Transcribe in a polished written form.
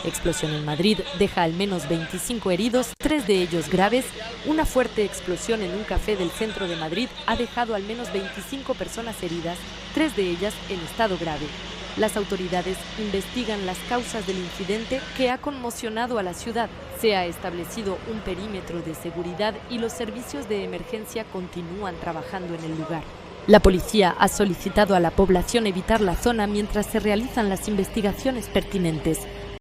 Explosión en Madrid deja al menos 25 heridos, 3 de ellos graves. Una fuerte explosión en un café del centro de Madrid ha dejado al menos 25 personas heridas, 3 de ellas en estado grave. Las autoridades investigan las causas del incidente que ha conmocionado a la ciudad. Se ha establecido un perímetro de seguridad y los servicios de emergencia continúan trabajando en el lugar. La policía ha solicitado a la población evitar la zona mientras se realizan las investigaciones pertinentes.